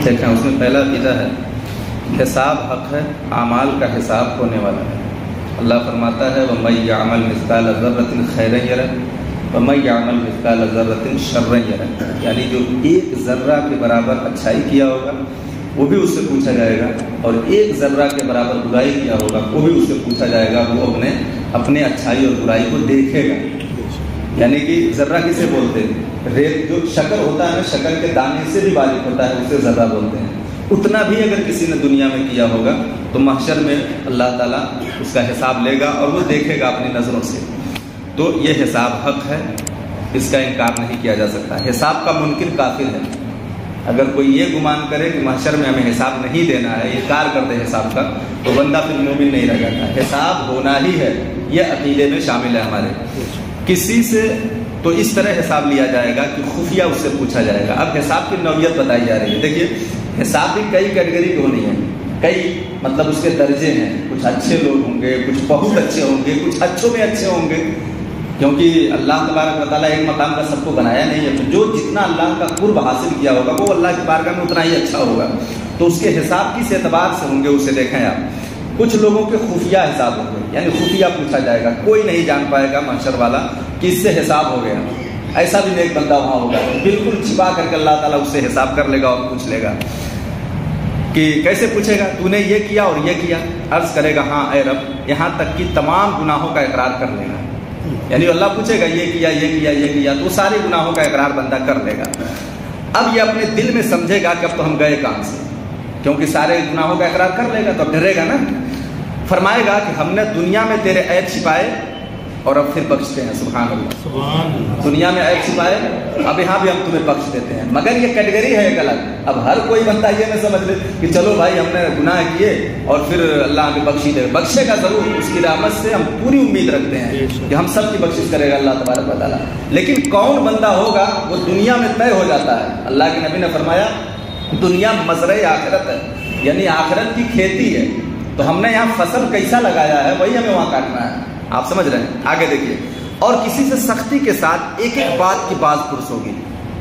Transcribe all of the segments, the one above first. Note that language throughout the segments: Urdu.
دیکھیں اس میں پہلا عقیدہ ہے حساب حق ہے، اعمال کا حساب ہونے والا ہے۔ اللہ فرماتا ہے وَمَن يَعْمَلْ مِثْقَالَ ذَرَّةٍ خَيْرًا يَرَهُ وَمَن يَعْمَلْ مِثْقَالَ ذَرَّةٍ شَرًّا يَرَهُ، یعنی جو ایک ذرہ کے برابر اچھائی کیا ہوگا وہ بھی اس سے پوچھا جائے گا، اور ایک ذرہ کے برابر برائی کیا ہوگا وہ بھی اس سے پوچھا جائے گا۔ وہ اپنے اچھائی اور برائی کو دیکھے گا۔ یعنی کہ ذرہ کسے بولتے ہیں؟ ریت جو شکر ہوتا ہے نا، شکر کے دانے سے بھی باریک ہوتا ہے، اسے ذرہ بولتے ہیں۔ اتنا بھی اگر کسی نے دنیا میں کیا ہوگا تو محشر میں اللہ تعالیٰ اس کا حساب لے گا اور وہ دیکھے گا اپنی نظروں سے۔ تو یہ حساب حق ہے، اس کا انکار نہیں کیا جا سکتا۔ حساب کا منکر کافر ہے۔ اگر کوئی یہ گمان کرے کہ محشر میں ہمیں حساب نہیں دینا ہے، انکار کر دے حساب کا، تو بندہ پھر مومن نہیں رہ جاتا۔ حساب ہونا ہی ہے، یہ عقیدے میں شامل ہے ہمارے۔ کسی سے تو اس طرح حساب لیا جائے گا کہ خفیہ اس سے پوچھا جائے گا۔ اب حساب کی نوعیت بتائی جا رہی ہے۔ دیکھیے حساب بھی کئی کیٹیگری کی ہونی ہے، کئی مطلب اس کے درجے ہیں۔ کچھ اچھے لوگ ہوں گے، کچھ بہت اچھے ہوں گے، کچھ اچھوں میں اچھے ہوں گے، کیونکہ اللہ تبارک و تعالیٰ ایک مقام کا سب کو بنایا نہیں ہے۔ تو جو جتنا اللہ کا قرب حاصل کیا ہوگا وہ اللہ کی بارگاہ میں اتنا ہی اچھا ہوگا۔ تو اس کے حساب کس اعتبار سے ہوں گے اسے دیکھیں آپ۔ کچھ لوگوں کے خفیہ حساب ہوں گے، یعنی خفیہ پوچھا جائے گا، کوئی نہیں جان پائے گا محشر والا کہ اس سے حساب ہو گیا۔ ایسا بھی نیک بندہ وہاں ہوگا، بالکل چھپا کر کے اللہ تعالیٰ اس سے حساب کر لے گا اور پوچھ لے گا کہ کیسے پوچھے گا؟ تو نے یہ کیا اور یہ کیا؟ عرض کرے گا ہاں اے رب، یہاں تک کہ تمام گناہوں کا اقرار کر لے گا۔ یعنی اللہ پوچھے گا یہ کیا یہ کیا یہ کیا، تو سارے گناہوں کا اقرار بندہ کر لے گا۔ اب یہ اپنے دل میں سمجھے گا کہ اب تو ہم گئے کام سے، کیونکہ سارے گناہوں کا اقرار کر لے گا تو اب ڈرے گا نا۔ فرمائے گا کہ ہم نے دنیا میں تیرے عیب چھپائے اور اب پھر بخشتے ہیں۔ سبحان اللہ، دنیا میں عیب چھپائے، اب یہاں بھی ہم تمہیں بخش دیتے ہیں۔ مگر یہ کیٹیگری ہے ایک الگ۔ اب ہر کوئی بندہ یہ نہ سمجھ لے کہ چلو بھائی ہم نے گناہ کیے اور پھر اللہ ہمیں بخشی دے، بخشے گا ضرور، اس کی رحمت سے ہم پوری امید رکھتے ہیں کہ ہم سب کی بخشش کرے گا اللہ تبارک و تعالیٰ۔ لیکن کون بندہ ہوگا وہ دنیا میں طے ہو جاتا ہے۔ اللہ کے نبی نے فرمایا دنیا مزرعہ آخرت ہے، یعنی آخرت کی کھیتی ہے۔ تو ہم نے یہاں فصل کیسا لگایا ہے وہی ہمیں وہاں کاٹنا ہے۔ آپ سمجھ رہے ہیں؟ آگے دیکھیے، اور کسی سے سختی کے ساتھ ایک ایک بات کی باز پرس ہوگی۔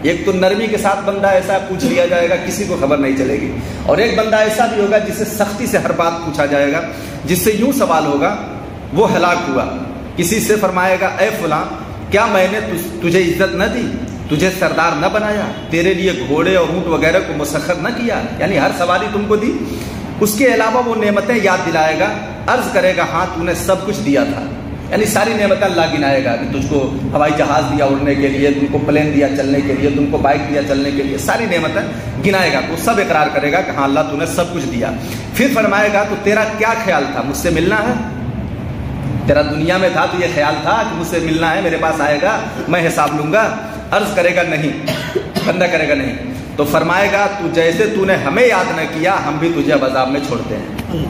ایک تو نرمی کے ساتھ بندہ ایسا پوچھ لیا جائے گا کسی کو خبر نہیں چلے گی، اور ایک بندہ ایسا بھی ہوگا جس سے سختی سے ہر بات پوچھا جائے گا، جس سے یوں سوال ہوگا وہ ہلاک ہوا۔ کسی سے فرمائے گا اے فلاں، کیا میں نے تجھے عزت نہ دی، تجھے سردار نہ بنایا، تیرے لیے گھوڑے اور اونٹ وغیرہ کو مسخر نہ کیا، یعنی ہر سواری تم کو دی۔ اس کے علاوہ وہ نعمتیں یاد دلائے گا، عرض کرے گا ہاں تو نے سب کچھ دیا تھا، یعنی ساری نعمتیں اللہ گنائے گا کہ تجھ کو ہوائی جہاز دیا اڑنے کے لیے، تم کو پلین دیا چلنے کے لیے، تم کو بائک دیا چلنے کے لیے، ساری نعمتیں گنائے گا۔ تو سب اقرار کرے گا کہ ہاں اللہ تو نے سب کچھ دیا۔ پھر فرمائے گا تو تیرا کیا خیال تھا، مجھ سے ملنا ہے؟ تیرا دنیا میں تھا تو یہ خیال تھا کہ مجھ سے ملنا ہے، میرے پاس آئے گا، میں حساب لوں گا؟ عرض کرے گا نہیں، بندہ کرے گا نہیں۔ تو فرمائے گا تو جیسے تو نے ہمیں یاد نہ کیا ہم بھی تجھے عذاب میں چھوڑتے ہیں۔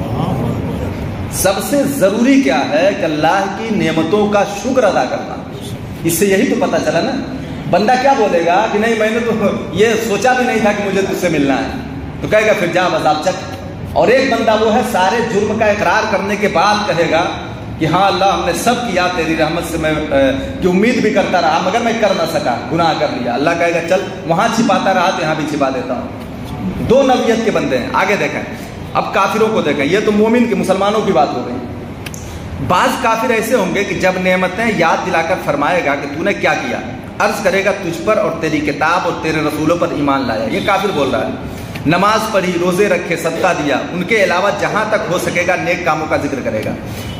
سب سے ضروری کیا ہے کہ اللہ کی نعمتوں کا شکر ادا کرنا۔ اس سے یہی تو پتہ چلا نا۔ بندہ کیا بولے گا کہ نہیں میں نے تو یہ سوچا بھی نہیں تھا کہ مجھے تجھ سے ملنا ہے، تو کہے گا پھر جا عذاب چک۔ اور ایک بندہ وہ ہے سارے جرم کا اقرار کرنے کے بعد کہے گا کہ ہاں اللہ ہم نے سب کیا، تیری رحمت سے میں کی امید بھی کرتا رہا مگر میں کر نہ سکا، گناہ کر لیا۔ اللہ کہے گا چل وہاں چھپاتا رہا تو یہاں بھی چھپا دیتا ہوں۔ دو نوعیت کے بندے ہیں۔ آگے دیکھیں، اب کافروں کو دیکھیں، یہ تو مومن کے مسلمانوں کی بات ہو گئی۔ بعض کافر ایسے ہوں گے کہ جب نعمتیں یاد دلا کر فرمائے گا کہ تو نے کیا کیا، عرض کرے گا تجھ پر اور تیری کتاب اور تیرے رسولوں پر ایمان لایا۔ یہ کافر بول رہا ہے۔ نماز پڑھی، روزے رکھے، صدقہ دیا، ان کے علاوہ جہاں تک ہو سکے گا نیک کاموں کا ذکر کرے گا۔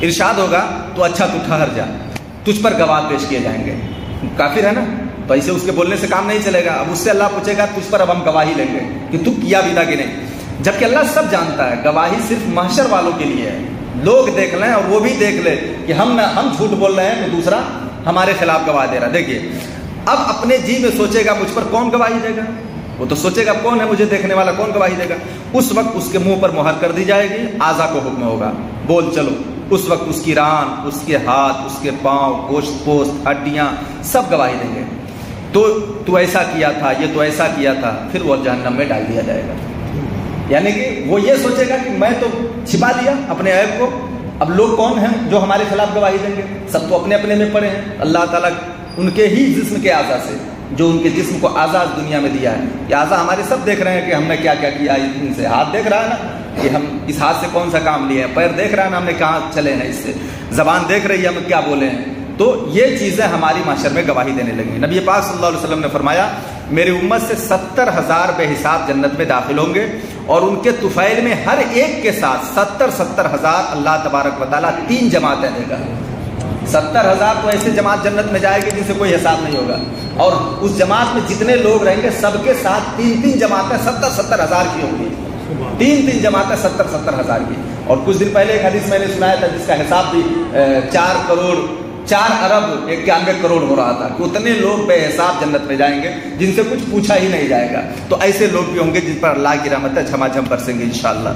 ارشاد ہوگا تو اچھا تو ٹھہر جا، تجھ پر گواہ پیش کیے جائیں گے۔ کافر ہے نا، تو ایسے اس کے بولنے سے کام نہیں چلے گا۔ اب اس سے اللہ پوچھے گا تجھ پر اب ہم گواہی لیں گے کہ تو کیا بھی تھا کہ نہیں، جبکہ اللہ سب جانتا ہے۔ گواہی صرف محشر والوں کے لیے ہے، لوگ دیکھ لیں اور وہ بھی دیکھ لے کہ ہم جھوٹ بول رہے ہیں تو دوسرا ہمارے خلاف گواہ دے رہا۔ دیکھیے اب اپنے جی میں سوچے گا مجھ پر کون گواہی دے گا، وہ تو سوچے گا کون ہے مجھے دیکھنے والا، کون گواہی دے گا۔ اس وقت اس کے منہ پر مہر کر دی جائے گی، اعضا کو حکم ہوگا بول چلو۔ اس وقت اس کی ران، اس کے ہاتھ، اس کے پاؤں، گوشت پوست، ہڈیاں سب گواہی دیں گے، تو ایسا کیا تھا، یہ تو ایسا کیا تھا۔ پھر وہ جہنم میں ڈال دیا جائے گا۔ یعنی کہ وہ یہ سوچے گا کہ میں تو چھپا دیا اپنے عیب کو، اب لوگ کون ہیں جو ہمارے خلاف گواہی دیں گے؟ سب تو اپنے اپنے میں پڑے ہیں، اللہ تعالیٰ ان کے ہی جسم کے اعضاء سے جو ان کے جسم کو آزاد دنیا میں دیا ہے. یہ اعضاء ہمارے سب دیکھ رہے ہیں کہ ہم نے کیا کیا کیا ان سے. ہاتھ دیکھ رہا ہے نا کہ ہم اس ہاتھ سے کون سا کام لیے ہیں, پیر دیکھ رہا ہے نا ہم نے کہاں چلے ہیں اس سے, زبان دیکھ رہی ہے ہم کیا بولے ہیں. تو یہ چیزیں ہماری معاشر میں گواہی دینے لگی. نبی پاک صلی اللہ علیہ وسلم نے فرمایا میری امت سے 70,000 بے حساب جنت میں داخل ہوں گے, اور ان کے طفیل میں ہر ایک کے ساتھ 70,000 اللہ تبارک و تعالیٰ 3 جماعتیں دے گا. 70,000 تو ایسے جماعت جنت میں جائے گی جن سے کوئی حساب نہیں ہوگا, اور اس جماعت میں جتنے لوگ رہیں گے سب کے ساتھ 3 جماعتیں 70,000 کی ہوں گی. 3 جماعتیں 70,000 کی. اور کچھ دن پہلے ایک حدیث میں نے سنایا تھا جس کا حساب بھی 4 ارب 91 کروڑ ہو رہا تھا کہ اتنے لوگ بے حساب جنت میں جائیں گے جن سے کچھ پوچھا ہی نہیں جائے گا. تو ایسے لوگ بھی ہوں گے جن پر اللہ کی رحمت جھما جھم برسیں گے انشاءاللہ.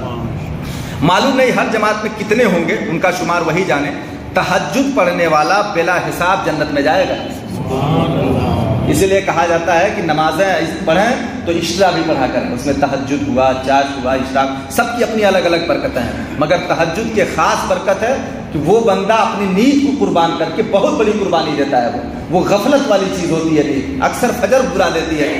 معلوم نہیں ہر جماعت میں کتنے ہوں گے, ان کا شمار وہی جانے. تہجد پڑھنے والا بلا حساب جنت میں جائے گا. اسی لیے کہا جاتا ہے کہ نمازیں پڑھیں تو عشاء بھی پڑھا کریں. اس میں تہجد ہوا, چاش ہوا, عشاء, سب کی اپنی الگ الگ برکتیں ہیں. مگر تہجد کی خاص برکت ہے کہ وہ بندہ اپنی نیند کو قربان کر کے بہت بڑی قربانی دیتا ہے. وہ غفلت والی چیز ہوتی ہے نیند, اکثر فجر برا دیتی ہے.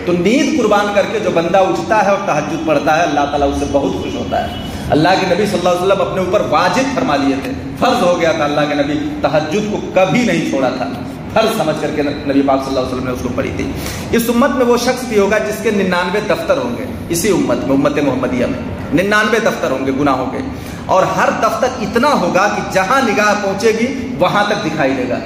تو نیند قربان کر کے جو بندہ اٹھتا ہے اور تہجد پڑھتا ہے اللہ تعالیٰ اس سے بہت خوش ہوتا ہے. اللہ کے نبی صلی اللہ علیہ وسلم اپنے اوپر واجب فرما لیے تھے, فرض ہو گیا تھا. اللہ کے نبی تہجد کو کبھی نہیں چھوڑا تھا, فرض سمجھ کر کے نبی پاک صلی اللہ علیہ وسلم نے اس کو پڑھی تھی. اس امت میں وہ شخص بھی ہوگا جس کے 99 دفتر ہوں گے. اسی امت میں, امت محمدیہ میں 99 دفتر ہوں گے گناہوں کے, اور ہر دفتر اتنا ہوگا کہ جہاں نگاہ پہنچے گی وہاں تک دکھائی دے گا.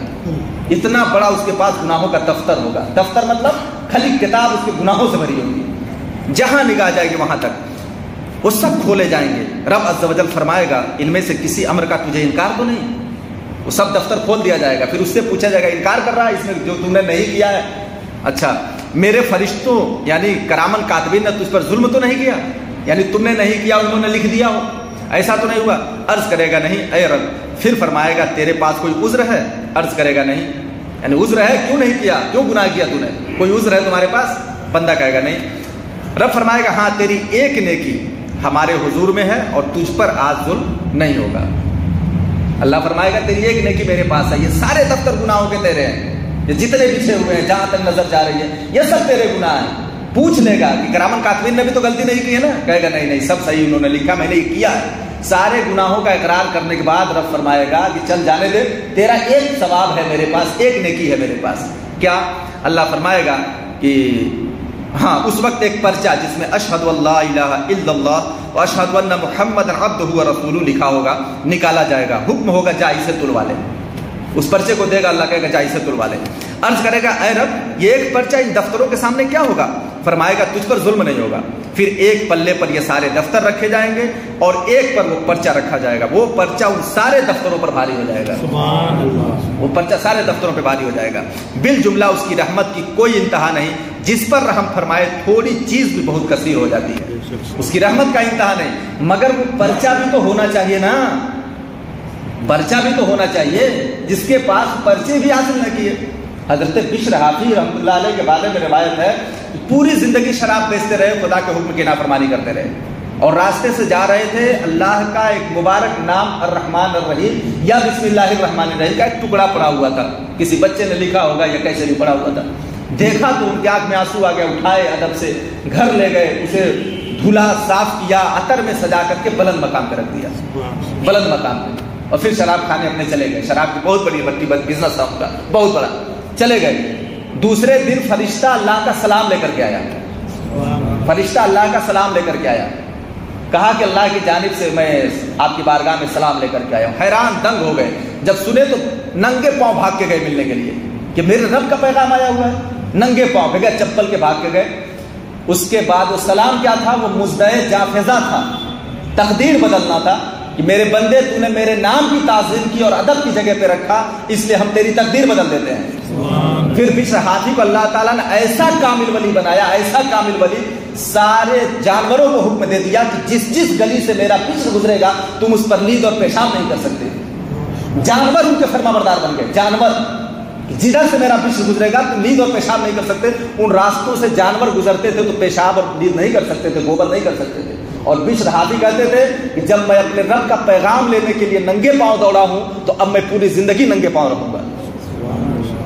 اتنا بڑا اس کے پاس گناہوں کا دفتر ہوگا. دفتر مطلب کھلی کتاب اس کے گناہوں سے بھری ہوگی, جہاں نگاہ جائے گی وہاں تک وہ سب کھولے جائیں گے. رب عز و جل فرمائے گا ان میں سے کسی امر کا تجھے انکار تو نہیں. وہ سب دفتر کھول دیا جائے گا. پھر اس سے پوچھا جائے گا انکار کر رہا ہے اس میں جو تم نے نہیں کیا ہے؟ اچھا میرے فرشتوں یعنی کرامن کاتبین نے تجھ پر ظلم تو نہیں کیا, یعنی تم نے نہیں کیا انہوں نے لکھ دیا ہو, ایسا تو نہیں ہوا؟ عرض کرے گا نہیں اے رب. پھر فرمائے گا تیرے پاس کوئی عذر ہے؟ عرض کرے گا نہیں. یعنی عذر ہے, کیوں نہیں کیا, کیوں گناہ کیا تو نے, کوئی عذر ہے تمہارے پاس؟ بندہ کہے گا نہیں. رب فرمائے گا ہاں تیری ایک نیکی ہمارے حضور میں ہے اور تجھ پر آج ظلم نہیں ہوگا. اللہ فرمائے گا تیری ایک نیکی میرے پاس ہے, یہ سارے دفتر گناہوں کے تیرے ہیں, یہ جتنے پیچھے ہوئے ہیں جہاں تک نظر جا رہی ہے یہ سب تیرے گناہ ہیں. پوچھ لے گا کہ کرامن کاتبین نے بھی تو غلطی نہیں کی ہے نا؟ کہے گا نہیں نہیں سب صحیح انہوں نے لکھا, میں نے یہ کیا ہے. سارے گناہوں کا اقرار کرنے کے بعد رب فرمائے گا کہ چل جانے دے, تیرا ایک ثواب ہے میرے پاس, ایک نیکی ہے میرے پاس. کیا؟ اللہ فرمائے گا کہ ہاں اس وقت ایک پرچہ جس میں اشہد ان لا الہ الا اللہ و اشہد ان محمد عبدہ و رسولہ لکھا ہوگا نکالا جائے گا. حکم ہوگا جا اسے تلوا لے. اس پرچے کو دے گا اللہ کہے گا جا اسے تلوا لے. عرض کرے گا اے رب یہ ایک پرچہ ان دفتروں کے سامنے کیا ہوگا؟ فرمائے گا تجھ پر ظلم نہیں ہوگا. پھر ایک پلے پر یہ سارے دفتر رکھے جائیں گے اور ایک پر وہ پرچہ رکھا جائے گا. وہ پرچہ ان سارے دفتروں پر بھاری ہو جائے گا. سبحان اللہ. وہ پرچہ سارے دفتروں پہ بھاری ہو جائے گا. بالجملہ اس کی رحمت کی کوئی انتہا نہیں. جس پر رحم فرمائے تھوڑی چیز بھی بہت کثیر ہو جاتی ہے. اس کی رحمت کا انتہا نہیں. مگر وہ پرچہ بھی تو ہونا چاہیے نا, پرچہ بھی تو ہونا چاہیے. جس کے پاس پرچے بھی حاصل نہ کیے. حضرت بشر حافی رحمۃ اللہ علیہ کے بارے میں روایت ہے پوری زندگی شراب بیچتے رہے, خدا کے حکم کی نافرمانی کرتے رہے, اور راستے سے جا رہے تھے اللہ کا ایک مبارک نام الرحمن الرحیم یا بسم اللہ الرحمن الرحیم کا ایک ٹکڑا پڑا ہوا تھا. کسی بچے نے لکھا ہوگا یا کیسے بھی پڑا ہوا تھا. دیکھا تو ان کی آنکھ میں آنسو آ گیا, اٹھائے ادب سے گھر لے گئے, اسے دھلا صاف کیا, عطر میں سجا کر کے بلند مقام پہ رکھ دیا, بلند مقام پہ, اور پھر شراب کھانے اپنے چلے گئے. شراب کی بہت بڑی بٹی بزنس تھا ان کا, بہت بڑا. چلے گئے. دوسرے دن فرشتہ اللہ کا سلام لے کر کے آیا, فرشتہ اللہ کا سلام لے کر کے آیا. کہا کہ اللہ کی جانب سے میں آپ کی بارگاہ میں سلام لے کر کے آیا ہوں. حیران دنگ ہو گئے. جب سنے تو ننگے پاؤں بھاگ کے گئے ملنے کے لیے کہ میرے رب کا پیغام آیا ہوا ہے. ننگے پاؤں پہ گئے, چپل کے بھاگ کے گئے. اس کے بعد وہ سلام کیا تھا؟ وہ مزدہ جافزہ تھا, تقدیر بدلنا تھا کہ میرے بندے تو نے میرے نام کی تعظیم کی اور ادب کی جگہ پہ رکھا, اس لیے ہم تیری تقدیر بدل دیتے ہیں. پھر بشر حافی کو اللہ تعالیٰ نے ایسا کامل ولی بنایا, ایسا کامل ولی, سارے جانوروں کو حکم دے دیا کہ جس جس گلی سے میرا بشر گزرے گا تم اس پر نیند اور پیشاب نہیں کر سکتے. جانور ان کے فرما بردار بن گئے. جانور جدھر سے میرا بشر گزرے گا تم نیند اور پیشاب نہیں کر سکتے. ان راستوں سے جانور گزرتے تھے تو پیشاب اور نیند نہیں کر سکتے تھے, گوبر نہیں کر سکتے تھے. اور بشر حافی کہتے تھے کہ جب میں اپنے رب کا پیغام لینے کے لیے ننگے پاؤں دوڑا ہوں تو اب میں پوری زندگی ننگے پاؤں رہوں گا.